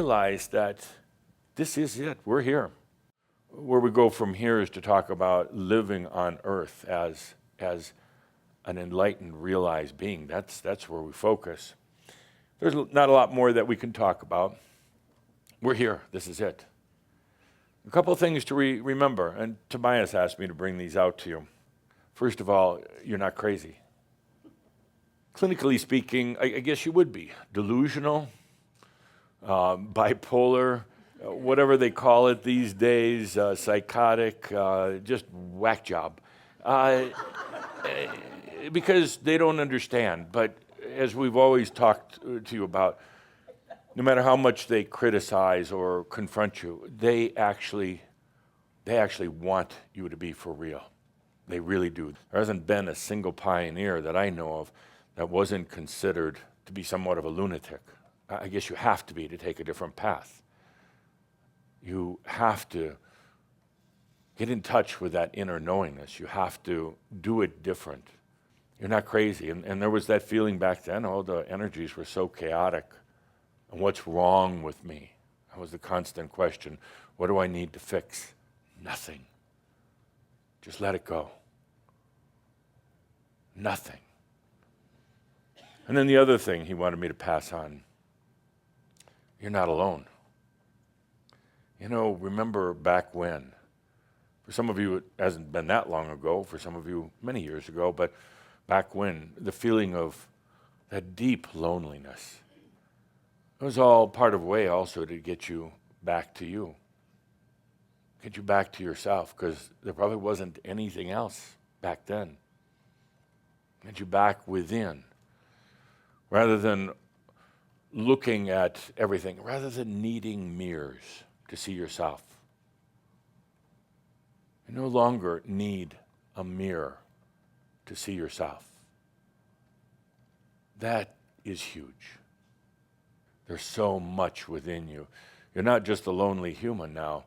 realize that this is it. We're here. Where we go from here is to talk about living on earth as an enlightened, realized being. That's where we focus. There's not a lot more that we can talk about. We're here. This is it. A couple of things to remember, and Tobias asked me to bring these out to you. First of all, you're not crazy. Clinically speaking, I guess you would be. Delusional, bipolar, whatever they call it these days, psychotic, just whack job. Because they don't understand. But as we've always talked to you about, no matter how much they criticize or confront you, they actually want you to be for real. They really do. There hasn't been a single pioneer that I know of that wasn't considered to be somewhat of a lunatic. I guess you have to be to take a different path. You have to get in touch with that inner knowingness. You have to do it different. You're not crazy. And there was that feeling back then, oh, the energies were so chaotic. And what's wrong with me? That was the constant question. What do I need to fix? Nothing. Just let it go. Nothing. And then the other thing he wanted me to pass on, you're not alone. You know, remember back when, for some of you it hasn't been that long ago, for some of you many years ago, but back when, the feeling of that deep loneliness, it was all part of a way also to get you back to you, get you back to yourself, because there probably wasn't anything else back then. Get you back within, rather than looking at everything, rather than needing mirrors to see yourself. You no longer need a mirror to see yourself. That is huge. There's so much within you. You're not just a lonely human now.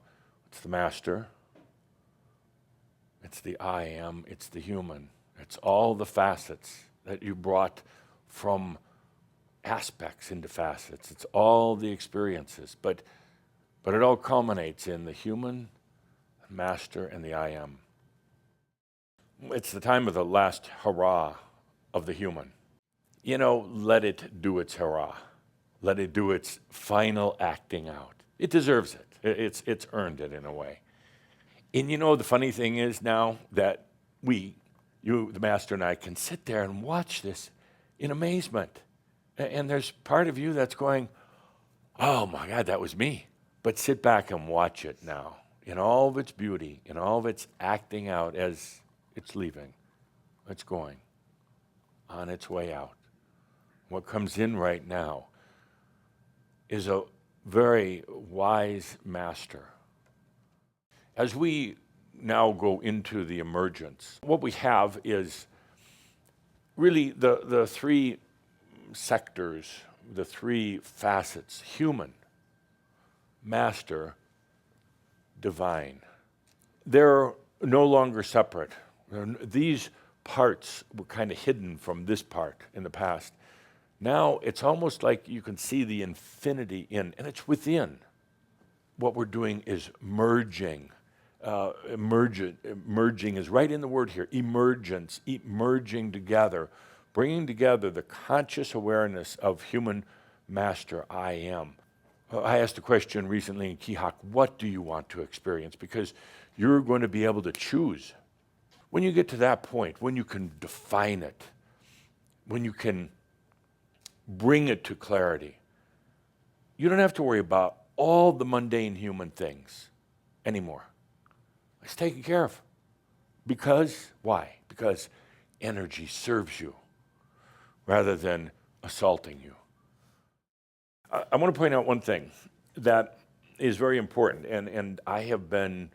It's the master. It's the I am. It's the human. It's all the facets that you brought from aspects into facets. It's all the experiences. But it all culminates in the human, the master, and the I am. It's the time of the last hurrah of the human. You know, let it do its hurrah. Let it do its final acting out. It deserves it. It's earned it in a way. And you know, the funny thing is now that you, the master, and I can sit there and watch this in amazement. And there's part of you that's going, oh my God, that was me. But sit back and watch it now in all of its beauty, in all of its acting out as it's leaving. It's going on its way out. What comes in right now is a very wise master. As we now go into the emergence, what we have is really the three sectors, the three facets: human, master, divine. They're no longer separate. These parts were kind of hidden from this part in the past. Now it's almost like you can see the infinity in, and it's within. What we're doing is merging. Merging is right in the word here. Emergence, merging together, bringing together the conscious awareness of human master, I am. I asked a question recently in Kihak, what do you want to experience? Because you're going to be able to choose. When you get to that point, when you can define it, when you can bring it to clarity, you don't have to worry about all the mundane human things anymore. It's taken care of. Because, why? Because energy serves you rather than assaulting you. I want to point out one thing that is very important, and I have been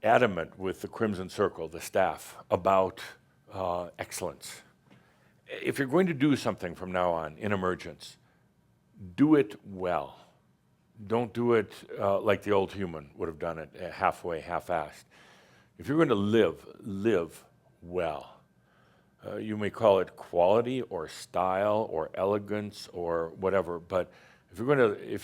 adamant with the Crimson Circle, the staff, about excellence. If you're going to do something from now on in Emergence, do it well. Don't do it like the old human would have done it, halfway, half-assed. If you're going to live well. You may call it quality or style or elegance or whatever, but If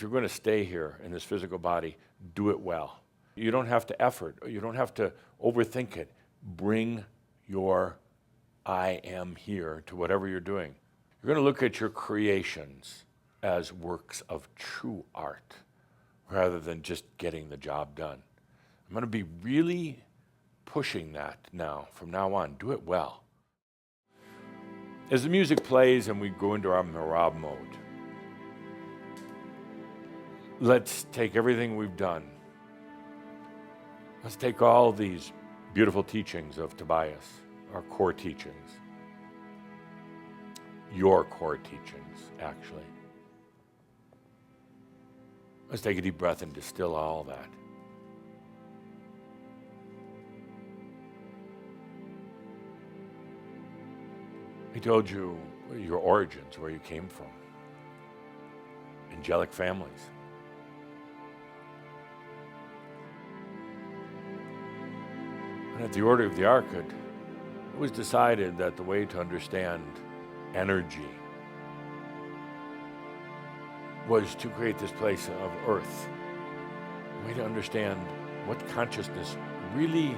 you're gonna stay here in this physical body, do it well. You don't have to effort. You don't have to overthink it. Bring your I am here to whatever you're doing. You're going to look at your creations as works of true art rather than just getting the job done. I'm going to be really pushing that now, from now on. Do it well. As the music plays and we go into our hurrah mode, let's take everything we've done. Let's take all these beautiful teachings of Tobias, our core teachings, your core teachings, actually. Let's take a deep breath and distill all that. He told you your origins, where you came from. Angelic families. And at the Order of the Ark, it was decided that the way to understand energy was to create this place of earth. The way to understand what consciousness really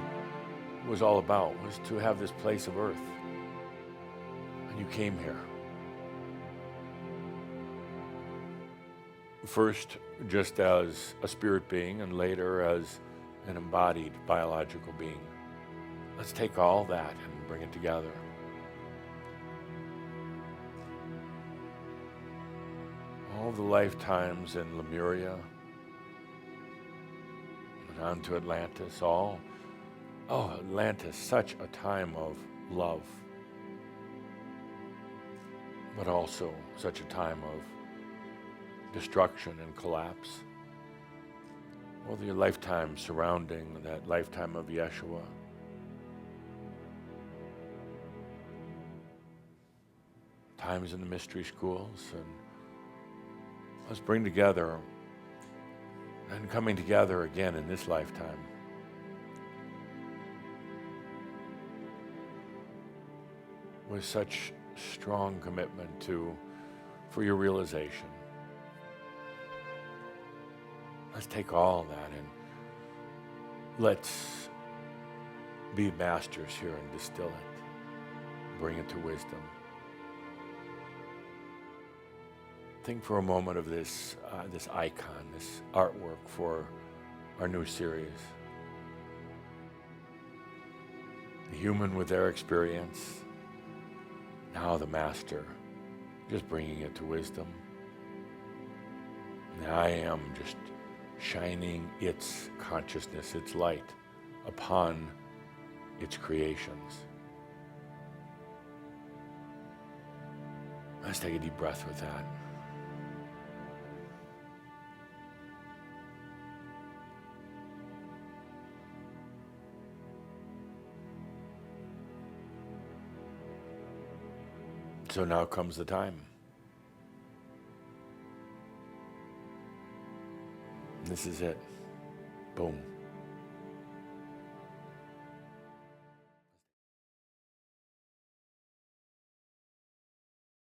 was all about was to have this place of earth. And you came here. First, just as a spirit being, and later as an embodied biological being. Let's take all that and bring it together. All the lifetimes in Lemuria, and on to Atlantis, Atlantis, such a time of love, but also such a time of destruction and collapse. All the lifetime surrounding that lifetime of Yeshua. Times in the mystery schools, and let's bring together and coming together again in this lifetime. With such strong commitment for your realization. Let's take all that and let's be masters here and distill it, bring it to wisdom. Think for a moment of this icon, this artwork for our new series. The human with their experience, now the master, just bringing it to wisdom. And I am just shining its consciousness, its light upon its creations. Let's take a deep breath with that. So now comes the time. This is it. Boom.